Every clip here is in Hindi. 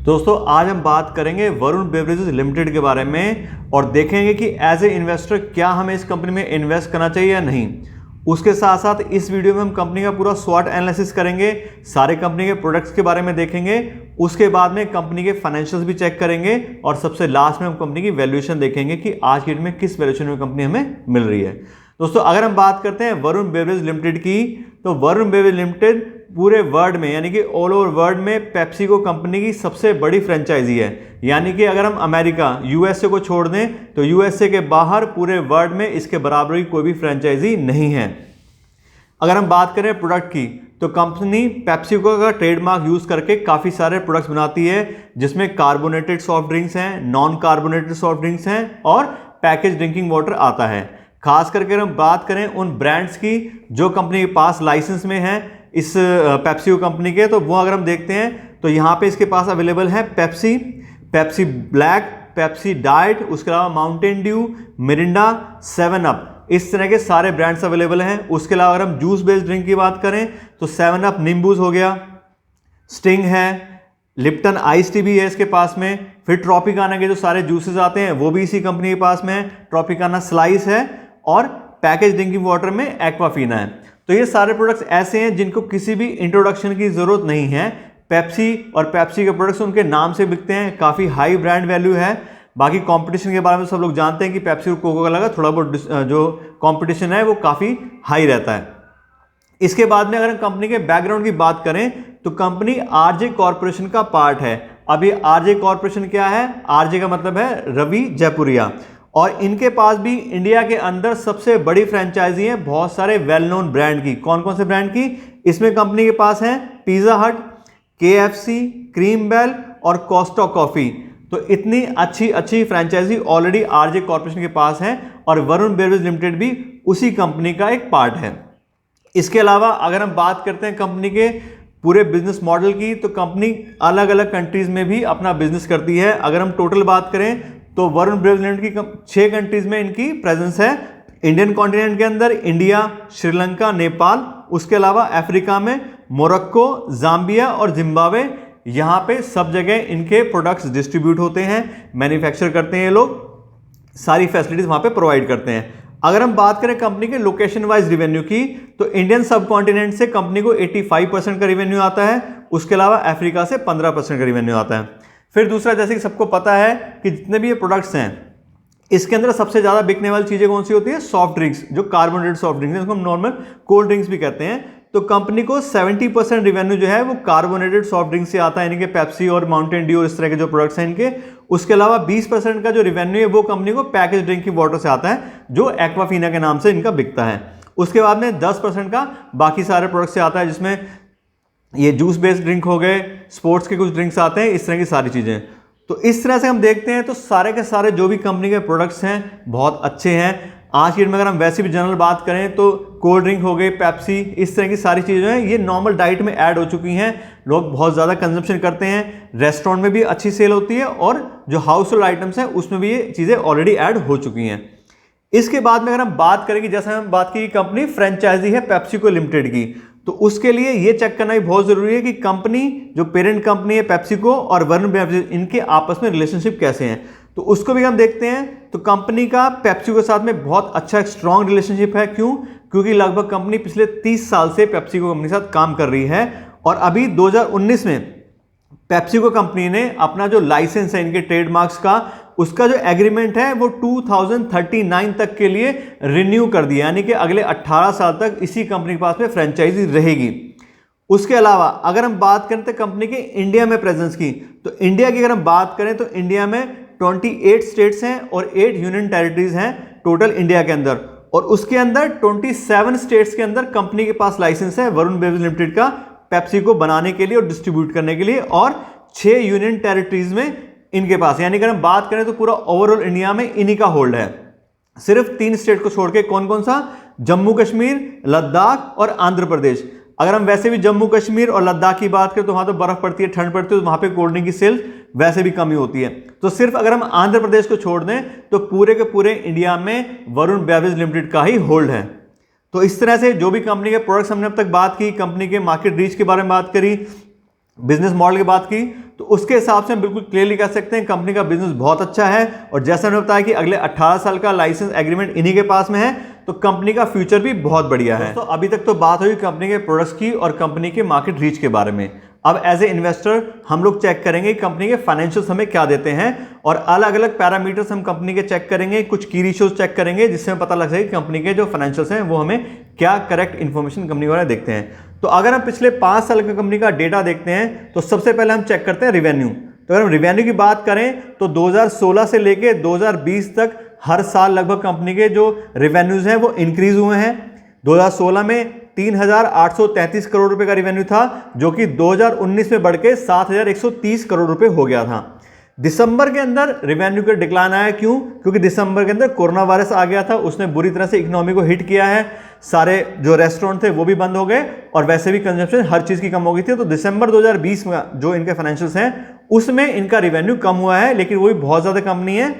दोस्तों आज हम बात करेंगे वरुण बेवरेजेस लिमिटेड के बारे में और देखेंगे कि एज ए इन्वेस्टर क्या हमें इस कंपनी में इन्वेस्ट करना चाहिए या नहीं। उसके साथ साथ इस वीडियो में हम कंपनी का पूरा स्वॉट एनालिसिस करेंगे, सारे कंपनी के प्रोडक्ट्स के बारे में देखेंगे, उसके बाद में कंपनी के फाइनेंशियल्स भी चेक करेंगे और सबसे लास्ट में हम कंपनी की वैल्यूएशन देखेंगे कि आज की डेट में किस वैल्यूएशन में कंपनी हमें मिल रही है। दोस्तों अगर हम बात करते हैं वरुण बेवरेज लिमिटेड की, तो वरुण बेवरेज लिमिटेड पूरे वर्ल्ड में यानी कि ऑल ओवर वर्ल्ड में पेप्सिको कंपनी की सबसे बड़ी फ्रेंचाइजी है। यानी कि अगर हम अमेरिका यूएसए को छोड़ दें तो यूएसए के बाहर पूरे वर्ल्ड में इसके बराबर की कोई भी फ्रेंचाइजी नहीं है। अगर हम बात करें प्रोडक्ट की तो कंपनी पेप्सिको का ट्रेडमार्क यूज करके काफ़ी सारे प्रोडक्ट्स बनाती है, जिसमें कार्बोनेटेड सॉफ्ट ड्रिंक्स हैं, नॉन कार्बोनेटेड सॉफ्ट ड्रिंक्स हैं और पैकेज ड्रिंकिंग वाटर आता है। खास करके हम बात करें उन ब्रांड्स की जो कंपनी के पास लाइसेंस में है इस पेप्सिको कंपनी के, तो वो अगर हम देखते हैं तो यहाँ पे इसके पास अवेलेबल है Pepsi, Pepsi black, Pepsi diet, उसके अलावा माउंटेन ड्यू, मिरिंडा, 7 अप, इस तरह के सारे ब्रांड्स अवेलेबल हैं। उसके अलावा अगर हम जूस बेस्ड ड्रिंक की बात करें तो 7 अप नींबूज हो गया, स्टिंग है, लिप्टन आइस टी भी है इसके पास में, फिर ट्रॉपिकाना के जो सारे जूसेस आते हैं वो भी इसी कंपनी के पास में है, ट्रॉपिकाना स्लाइस है और पैकेज ड्रिंकिंग वाटर में एक्वाफीना है। तो ये सारे प्रोडक्ट्स ऐसे हैं जिनको किसी भी इंट्रोडक्शन की जरूरत नहीं है। पेप्सी और पेप्सी के प्रोडक्ट्स उनके नाम से बिकते हैं, काफ़ी हाई ब्रांड वैल्यू है। बाकी कंपटीशन के बारे में सब लोग जानते हैं कि पेप्सी और कोका कोला का थोड़ा बहुत जो कंपटीशन है वो काफ़ी हाई रहता है। इसके बाद में अगर हम कंपनी के बैकग्राउंड की बात करें तो कंपनी आरजे कॉर्पोरेशन का पार्ट है। अब ये आरजे कॉर्पोरेशन क्या है? आरजे का मतलब है रवि जयपुरिया, और इनके पास भी इंडिया के अंदर सबसे बड़ी फ्रेंचाइजी है बहुत सारे वेल नोन ब्रांड की। कौन कौन से ब्रांड की? इसमें कंपनी के पास है पिज़्ज़ा हट, केएफसी, क्रीम बेल और कोस्टा कॉफ़ी। तो इतनी अच्छी फ्रेंचाइजी ऑलरेडी आरजे कॉर्पोरेशन के पास है और वरुण बेवरेज लिमिटेड भी उसी कंपनी का एक पार्ट है। इसके अलावा अगर हम बात करते हैं कंपनी के पूरे बिजनेस मॉडल की, तो कंपनी अलग अलग कंट्रीज में भी अपना बिजनेस करती है। अगर हम टोटल बात करें तो वरुण बेवरेज लिमिटेड की 6 कंट्रीज में इनकी प्रेजेंस है। इंडियन कॉन्टिनेंट के अंदर इंडिया, श्रीलंका, नेपाल, उसके अलावा अफ्रीका में मोरक्को, जाम्बिया और जिम्बाब्वे, यहाँ पे सब जगह इनके प्रोडक्ट्स डिस्ट्रीब्यूट होते हैं, मैन्युफैक्चर करते हैं ये लोग, सारी फैसिलिटीज वहाँ पे प्रोवाइड करते हैं। अगर हम बात करें कंपनी के लोकेशन वाइज रिवेन्यू की, तो इंडियन सब कॉन्टिनेंट से कंपनी को 85% का रिवेन्यू आता है, उसके अलावा अफ्रीका से 15% का रिवेन्यू आता है। फिर दूसरा, जैसे कि सबको पता है कि जितने भी ये प्रोडक्ट्स हैं इसके अंदर सबसे ज़्यादा बिकने वाली चीज़ें कौन सी होती है? सॉफ्ट ड्रिंक्स, जो कार्बोनेटेड सॉफ्ट ड्रिंक्स हैं, उसको हम नॉर्मल कोल्ड ड्रिंक्स भी कहते हैं। तो कंपनी को 70% रिवेन्यू जो है वो कार्बोनेटेड सॉफ्ट ड्रिंक से आता है, यानी कि पेप्सी और माउंटेन ड्यू और इस तरह के जो प्रोडक्ट्स हैं इनके। उसके अलावा 20% का जो रिवेन्यू है वो कंपनी को पैकेज ड्रिंकिंग वाटर से आता है, जो एक्वाफीना के नाम से इनका बिकता है। उसके बाद में 10% का बाकी सारे प्रोडक्ट से आता है, जिसमें ये जूस बेस्ड ड्रिंक हो गए, स्पोर्ट्स के कुछ ड्रिंक्स आते हैं, इस तरह की सारी चीज़ें। तो इस तरह से हम देखते हैं तो सारे के सारे जो भी कंपनी के प्रोडक्ट्स हैं बहुत अच्छे हैं। आज की डेट में अगर हम वैसे भी जनरल बात करें तो कोल्ड ड्रिंक हो गई, पेप्सी, इस तरह की सारी चीज़ें हैं ये नॉर्मल डाइट में ऐड हो चुकी हैं, लोग बहुत ज़्यादा कंजम्पशन करते हैं, रेस्टोरेंट में भी अच्छी सेल होती है और जो हाउस होल्ड आइटम्स हैं उसमें भी ये चीज़ें ऑलरेडी ऐड हो चुकी हैं। इसके बाद में अगर हम बात करें कि जैसे हम बात की कंपनी फ्रेंचाइजी है पेप्सिको लिमिटेड की, तो उसके लिए ये चेक करना भी बहुत जरूरी है कि कंपनी जो पेरेंट कंपनी है पेप्सिको और वरुण बेवरेज, इनके आपस में रिलेशनशिप कैसे हैं। तो उसको भी हम देखते हैं। तो कंपनी का पेप्सिको के साथ में बहुत अच्छा स्ट्रॉन्ग रिलेशनशिप है। क्यों? क्योंकि लगभग कंपनी पिछले 30 साल से पेप्सिको कंपनी के साथ काम कर रही है और अभी 2019 में पेप्सिको कंपनी ने अपना जो लाइसेंस है इनके ट्रेडमार्क्स का, उसका जो एग्रीमेंट है वो 2039 तक के लिए रिन्यू कर दिया, यानी कि अगले 18 साल तक इसी कंपनी के पास में फ्रेंचाइजी रहेगी। उसके अलावा अगर हम बात करें तो कंपनी के इंडिया में प्रेजेंस की, तो इंडिया की अगर हम बात करें तो इंडिया में 28 स्टेट्स हैं और 8 यूनियन टेरिटरीज हैं टोटल इंडिया के अंदर, और उसके अंदर 27 स्टेट्स के अंदर कंपनी के पास लाइसेंस है वरुण बेवरेज लिमिटेड का पेप्सी को बनाने के लिए और डिस्ट्रीब्यूट करने के लिए, और 6 यूनियन टेरिटरीज में इनके पास, यानी अगर हम बात करें तो पूरा ओवरऑल इंडिया में इन्हीं का होल्ड है। सिर्फ 3 स्टेट को छोड़ के, कौन कौन सा? जम्मू कश्मीर, लद्दाख और आंध्र प्रदेश। अगर हम वैसे भी जम्मू कश्मीर और लद्दाख की बात करें तो वहां तो बर्फ पड़ती है, ठंड पड़ती है, तो वहां पे कोल्ड ड्रिंक की सेल वैसे भी कमी होती है। तो सिर्फ अगर हम आंध्र प्रदेश को छोड़ दें तो पूरे के पूरे इंडिया में वरुण बेवरेज लिमिटेड का ही होल्ड है। तो इस तरह से जो भी कंपनी के प्रोडक्ट्स हमने अब तक बात की, कंपनी के मार्केट रीच के बारे में बात करी, बिजनेस मॉडल की बात की तो उसके हिसाब से हम बिल्कुल क्लियरली कह सकते हैं कंपनी का बिजनेस बहुत अच्छा है। और जैसा मैंने बताया कि अगले 18 साल का लाइसेंस एग्रीमेंट इन्हीं के पास में है, तो कंपनी का फ्यूचर भी बहुत बढ़िया है। तो अभी तक तो बात हुई कंपनी के प्रोडक्ट्स की और कंपनी के मार्केट रीच के बारे में। अब एज ए इन्वेस्टर हम लोग चेक करेंगे कंपनी के फाइनेंशियल्स हमें क्या देते हैं, और अलग अलग पैरामीटर्स हम कंपनी के चेक करेंगे, कुछ की रेशियोज चेक करेंगे जिससे हमें पता लग सके कंपनी के जो फाइनेंशियल्स हैं वो हमें क्या करेक्ट इन्फॉर्मेशन कंपनी वाले देखते हैं। तो अगर हम पिछले 5 साल की कंपनी का डेटा देखते हैं तो सबसे पहले हम चेक करते हैं रिवेन्यू। तो अगर हम रिवेन्यू की बात करें तो 2016 से लेके 2020 तक हर साल लगभग कंपनी के जो रिवेन्यूज हैं वो इंक्रीज हुए हैं। 2016 में 3,833 करोड़ रुपए का रिवेन्यू था, जो कि 2019 में बढ़ के 7,130 करोड़ रुपए हो गया था। दिसंबर के अंदर रिवेन्यू का डिक्लाइन आया, क्यों? क्योंकि दिसंबर के अंदर कोरोना वायरस आ गया था, उसने बुरी तरह से इकोनॉमी को हिट किया है। सारे जो रेस्टोरेंट थे वो भी बंद हो गए और वैसे भी कंजम्पशन हर चीज की कम हो गई थी। तो दिसंबर 2020 में जो इनके फाइनेंशियल्स हैं उसमें इनका रिवेन्यू कम हुआ है, लेकिन वो भी बहुत ज्यादा कम नहीं है।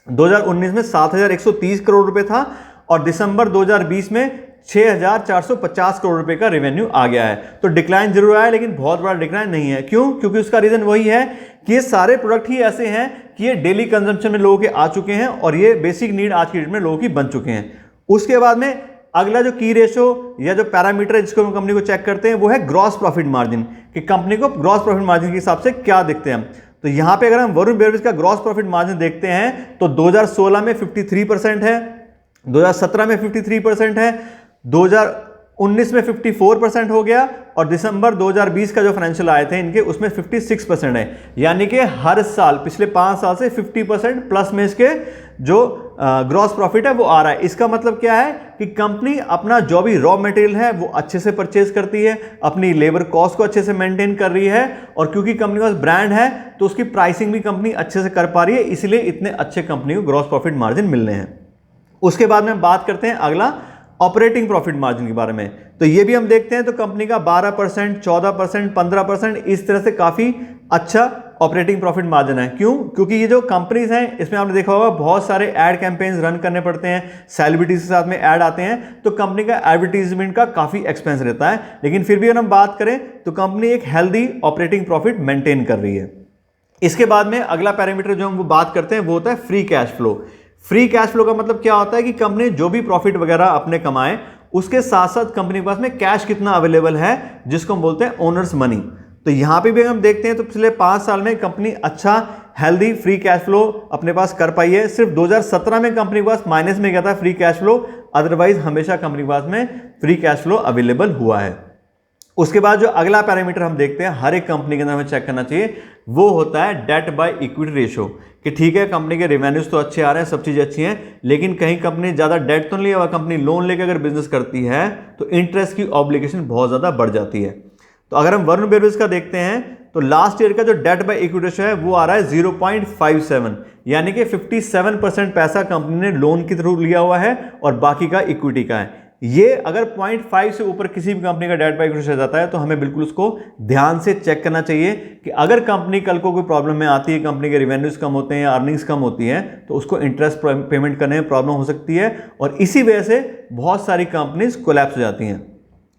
2019 में 7,130 करोड़ रुपए था और दिसंबर 2020 में 6,450 करोड़ रुपए का रेवेन्यू आ गया है। तो डिक्लाइन जरूर आया, लेकिन बहुत बड़ा डिक्लाइन नहीं है। क्यों? क्योंकि उसका रीजन वही है कि ये सारे प्रोडक्ट ही ऐसे हैं कि ये डेली कंजम्पशन में लोगों के आ चुके हैं और ये बेसिक नीड आज की डेट में लोगों की बन चुके हैं। उसके बाद में अगला जो की रेशो या जो पैरामीटर है जिसको हम कंपनी को चेक करते हैं वो है ग्रॉस प्रॉफिट मार्जिन, कि कंपनी को ग्रॉस प्रॉफिट मार्जिन के हिसाब से क्या देखते हैं हम। तो यहां पे अगर हम वरुण बेवरेज का ग्रॉस प्रॉफिट मार्जिन देखते हैं तो 2016 में 53% है, 2017 में 53% है, 2019 में 54% हो गया और दिसंबर 2020 का जो फाइनेंशियल आए थे इनके उसमें 56% है। यानी कि हर साल पिछले 5 साल से 50% प्लस में इसके जो ग्रॉस प्रॉफिट है वो आ रहा है। इसका मतलब क्या है कि कंपनी अपना जो भी रॉ मटेरियल है वो अच्छे से परचेज करती है, अपनी लेबर कॉस्ट को अच्छे से मेंटेन कर रही है, और क्योंकि कंपनी के पास ब्रांड है तो उसकी प्राइसिंग भी कंपनी अच्छे से कर पा रही है, इसलिए इतने अच्छे कंपनी को ग्रॉस प्रॉफिट मार्जिन मिल रहे हैं। उसके बाद में बात करते हैं अगला ऑपरेटिंग प्रॉफिट मार्जिन के बारे में। तो ये भी हम देखते हैं तो कंपनी का 12%, 14%, 15% इस तरह से काफी अच्छा ऑपरेटिंग प्रॉफिट मार्जिन है। क्यों? क्योंकि ये जो कंपनीज हैं इसमें आपने देखा होगा बहुत सारे एड कैंपेन्स रन करने पड़ते हैं, सेलिब्रिटीज के साथ में ऐड आते हैं, तो कंपनी का एडवर्टीजमेंट का काफी एक्सपेंस रहता है। लेकिन फिर भी अगर हम बात करें तो कंपनी एक हेल्दी ऑपरेटिंग प्रॉफिट मेंटेन कर रही है। इसके बाद में अगला पैरामीटर जो हम बात करते हैं वो होता है free cash flow. Free cash flow का मतलब क्या होता है कि कंपनी जो भी प्रॉफिट वगैरह अपने कमाए उसके साथ साथ कंपनी के पास में कैश कितना अवेलेबल है, जिसको हम बोलते हैं ओनर्स मनी। तो यहां पे भी हम देखते हैं तो पिछले 5 साल में कंपनी अच्छा हेल्दी फ्री कैश फ्लो अपने पास कर पाई है। सिर्फ 2017 में कंपनी के पास माइनस में गया था फ्री कैश फ्लो, अदरवाइज हमेशा कंपनी के पास में फ्री कैश फ्लो अवेलेबल हुआ है। उसके बाद जो अगला पैरामीटर हम देखते हैं हर एक कंपनी के अंदर हमें चेक करना चाहिए वो होता है डेट बाय इक्विटी रेशियो, कि ठीक है कंपनी के रेवेन्यूज तो अच्छे आ रहे हैं, सब चीजें अच्छी हैं, लेकिन कहीं कंपनी ज्यादा डेट तो नहीं है, कंपनी लोन लेकर अगर बिजनेस करती है तो इंटरेस्ट की ऑब्लिगेशन बहुत ज्यादा बढ़ जाती है। तो अगर हम वरुण बेवरेज का देखते हैं तो लास्ट ईयर का जो डेट बाय इक्विटी रेशियो है वो आ रहा है 0.57, यानी कि 57% पैसा कंपनी ने लोन के थ्रू लिया हुआ है और बाकी का इक्विटी का है। ये अगर 0.5 से ऊपर किसी भी कंपनी का डेट बाय इक्विटी जाता है तो हमें बिल्कुल उसको ध्यान से चेक करना चाहिए कि अगर कंपनी कल को कोई प्रॉब्लम में आती है, कंपनी के रेवेन्यूज कम होते हैं या अर्निंग्स कम होती हैं, तो उसको इंटरेस्ट पेमेंट करने में प्रॉब्लम हो सकती है और इसी वजह से बहुत सारी कंपनीज कोलैप्स हो जाती हैं।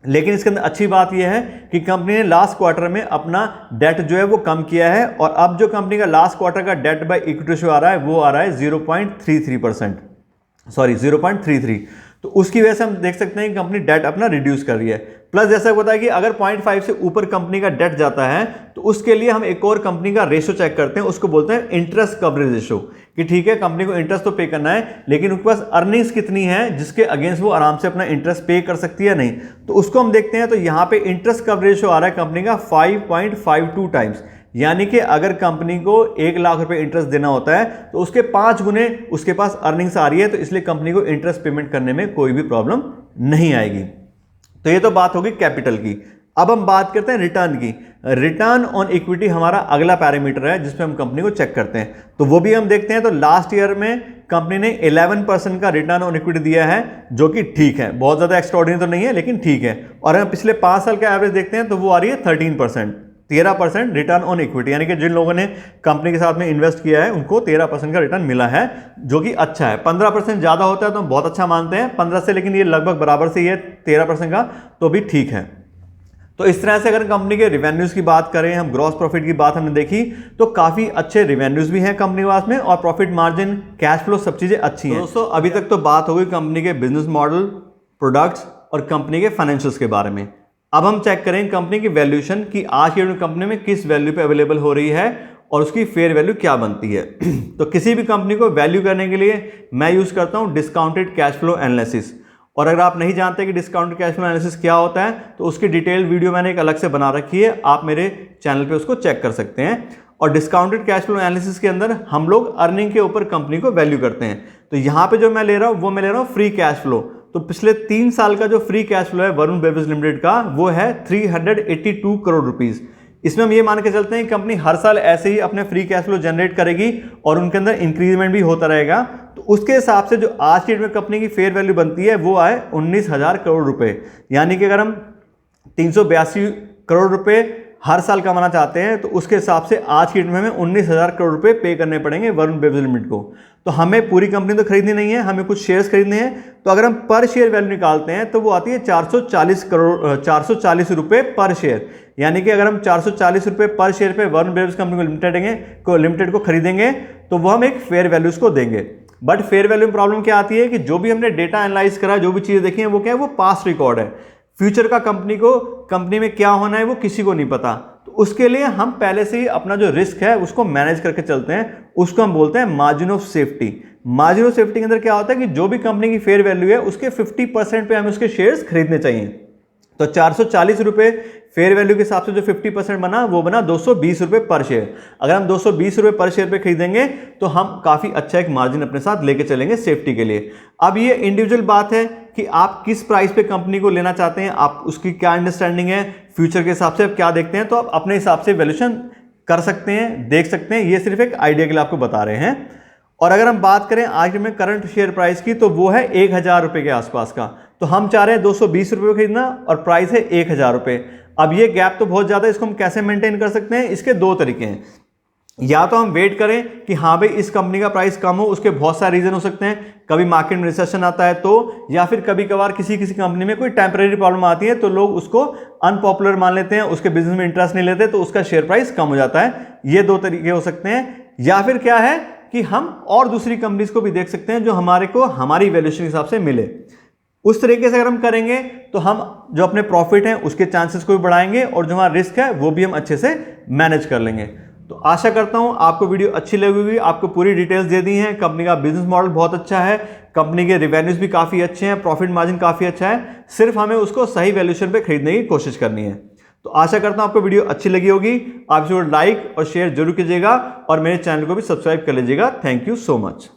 लेकिन इसके अंदर अच्छी बात यह है कि कंपनी ने लास्ट क्वार्टर में अपना डेट जो है वो कम किया है और अब जो कंपनी का लास्ट क्वार्टर का डेट बाय इक्विटी रेशियो आ रहा है वो आ रहा है 0.33। तो उसकी वजह से हम देख सकते हैं कि कंपनी डेट अपना रिड्यूस कर रही है। प्लस जैसा होता है कि अगर 0.5 से ऊपर कंपनी का डेट जाता है तो उसके लिए हम एक और कंपनी का रेशियो चेक करते हैं, उसको बोलते हैं इंटरेस्ट कवरेज रेशियो, कि ठीक है कंपनी को इंटरेस्ट तो पे करना है लेकिन उनके पास अर्निंग्स कितनी है जिसके अगेंस्ट वो आराम से अपना इंटरेस्ट पे कर सकती है नहीं। तो उसको हम देखते हैं तो यहाँ पे इंटरेस्ट कवरेज रेशियो आ रहा है कंपनी का 5.52 टाइम्स, यानी कि अगर कंपनी को 1 लाख रुपए इंटरेस्ट देना होता है तो उसके 5 गुने उसके पास अर्निंग्स आ रही है, तो इसलिए कंपनी को इंटरेस्ट पेमेंट करने में कोई भी प्रॉब्लम नहीं आएगी। तो ये तो बात होगी कैपिटल की। अब हम बात करते हैं रिटर्न की। रिटर्न ऑन इक्विटी हमारा अगला पैरामीटर है जिसमें हम कंपनी को चेक करते हैं, तो वो भी हम देखते हैं। तो लास्ट ईयर में कंपनी ने 11% का रिटर्न ऑन इक्विटी दिया है, जो कि ठीक है, बहुत ज्यादा एक्स्ट्राऑर्डिनरी तो नहीं है लेकिन ठीक है। और हम पिछले 5 साल का एवरेज देखते हैं तो वो आ रही है 13% रिटर्न ऑन इक्विटी, यानी कि जिन लोगों ने कंपनी के साथ में इन्वेस्ट किया है उनको 13% का रिटर्न मिला है, जो कि अच्छा है। 15% ज्यादा होता है तो हम बहुत अच्छा मानते हैं 15 से, लेकिन ये लगभग बराबर से ही है 13% का, तो भी ठीक है। तो इस तरह से अगर कंपनी के रिवेन्यूज़ की बात करें, हम ग्रॉस प्रॉफिट की बात हमने देखी, तो काफ़ी अच्छे रिवेन्यूज़ भी हैं कंपनी के पास में, और प्रॉफिट मार्जिन, कैश फ्लो, सब चीज़ें अच्छी हैं। दोस्तों अभी तक तो बात हो गई कंपनी के बिजनेस मॉडल, प्रोडक्ट्स और कंपनी के फाइनेंशियल्स के बारे में। अब हम चेक करें कंपनी की वैल्यूएशन कि आज की कंपनी में किस वैल्यू पे अवेलेबल हो रही है और उसकी फेयर वैल्यू क्या बनती है। तो किसी भी कंपनी को वैल्यू करने के लिए मैं यूज़ करता हूँ डिस्काउंटेड कैश फ्लो एनालिसिस। और अगर आप नहीं जानते कि डिस्काउंटेड कैश फ्लो एनालिसिस क्या होता है, तो उसकी डिटेल वीडियो मैंने एक अलग से बना रखी है, आप मेरे चैनल पे उसको चेक कर सकते हैं। और डिस्काउंटेड कैश फ्लो एनालिसिस के अंदर हम लोग अर्निंग के ऊपर कंपनी को वैल्यू करते हैं। तो यहाँ पे जो मैं ले रहा हूँ वो मैं ले रहा हूँ फ्री कैश फ्लो। तो पिछले 3 साल का जो फ्री कैश फ्लो है वरुण बेवरेज लिमिटेड का, वो है 382 करोड़ रुपीज़। इसमें हम ये मान के चलते हैं कि कंपनी हर साल ऐसे ही अपने फ्री कैश फ्लो जनरेट करेगी और उनके अंदर इंक्रीजमेंट भी होता रहेगा। तो उसके हिसाब से जो आज की डेट में कंपनी की फेयर वैल्यू बनती है वो आए 19,000 करोड़ रुपए। यानी कि अगर हम 382 करोड़ रुपए हर साल कमाना चाहते हैं तो उसके हिसाब से आज की डेट में हमें 19,000 करोड़ रुपए पे करने पड़ेंगे वरुण बेवरेज लिमिटेड को। तो हमें पूरी कंपनी तो खरीदनी नहीं है, हमें कुछ शेयर्स खरीदने हैं। तो अगर हम पर शेयर वैल्यू निकालते हैं तो वो आती है 440 रुपए पर शेयर। यानी कि अगर हम 440 रुपए पर शेयर पे वरुण बेवरेज कंपनी को लिमिटेड को खरीदेंगे तो वो हम एक फेयर वैल्यूज को देंगे। बट फेयर वैल्यू में प्रॉब्लम क्या आती है कि जो भी हमने डेटा एनालाइज करा, जो भी चीज़ें देखी हैं, वो क्या है, वो पास्ट रिकॉर्ड है। फ्यूचर का कंपनी में क्या होना है वो किसी को नहीं पता। तो उसके लिए हम पहले से ही अपना जो रिस्क है उसको मैनेज करके चलते हैं, उसको हम बोलते हैं margin of safety. Margin of safety के अंदर क्या होता है कि जो भी कंपनी की फेयर वैल्यू है उसके 50% पे हमें उसके शेयर्स खरीदने चाहिए। तो 440 रुपए फेयर वैल्यू के हिसाब से जो 50% बना वो बना 220 रुपए पर शेयर। अगर हम 220 रुपए पर शेयर पे खरीदेंगे तो हम काफ़ी अच्छा एक मार्जिन अपने साथ लेके चलेंगे सेफ्टी के लिए। अब ये इंडिविजुअल बात है कि आप किस प्राइस पे कंपनी को लेना चाहते हैं, आप उसकी क्या अंडरस्टैंडिंग है, फ्यूचर के हिसाब से आप क्या देखते हैं, तो आप अपने हिसाब से वैल्यूएशन कर सकते हैं, देख सकते हैं। ये सिर्फ एक आइडिया के लिए आपको बता रहे हैं। और अगर हम बात करें आज में करंट शेयर प्राइस की तो वो है 1,000 रुपये के आसपास का। तो हम चाह रहे हैं 220 रुपये खरीदना और प्राइस है 1,000 रुपये। अब ये गैप तो बहुत ज़्यादा है, इसको हम कैसे मेंटेन कर सकते हैं? इसके 2 तरीके हैं। या तो हम वेट करें कि हाँ भाई इस कंपनी का प्राइस कम हो, उसके बहुत सारे रीजन हो सकते हैं, कभी मार्केट में रिसेशन आता है तो, या फिर कभी कभार किसी कंपनी में कोई टेम्परेरी प्रॉब्लम आती है तो लोग उसको अनपॉपुलर मान लेते हैं, उसके बिजनेस में इंटरेस्ट नहीं लेते, तो उसका शेयर प्राइस कम हो जाता है। ये 2 तरीके हो सकते हैं। या फिर क्या है कि हम और दूसरी कंपनीज को भी देख सकते हैं जो हमारे को हमारी वैल्यूएशन के हिसाब से मिले। उस तरीके से अगर हम करेंगे तो हम जो अपने प्रॉफिट हैं उसके चांसेस को भी बढ़ाएंगे और जो हमारा रिस्क है वो भी हम अच्छे से मैनेज कर लेंगे। तो आशा करता हूं आपको वीडियो अच्छी लगी होगी। आपको पूरी डिटेल्स दे दी हैं। कंपनी का बिजनेस मॉडल बहुत अच्छा है, कंपनी के रिवेन्यूज भी काफ़ी अच्छे हैं, प्रॉफिट मार्जिन काफ़ी अच्छा है, सिर्फ हमें उसको सही वैल्यूएशन पे खरीदने की कोशिश करनी है। तो आशा करता हूं आपको वीडियो अच्छी लगी होगी। आप इसको लाइक और शेयर जरूर कीजिएगा और मेरे चैनल को भी सब्सक्राइब कर लीजिएगा। Thank you so much.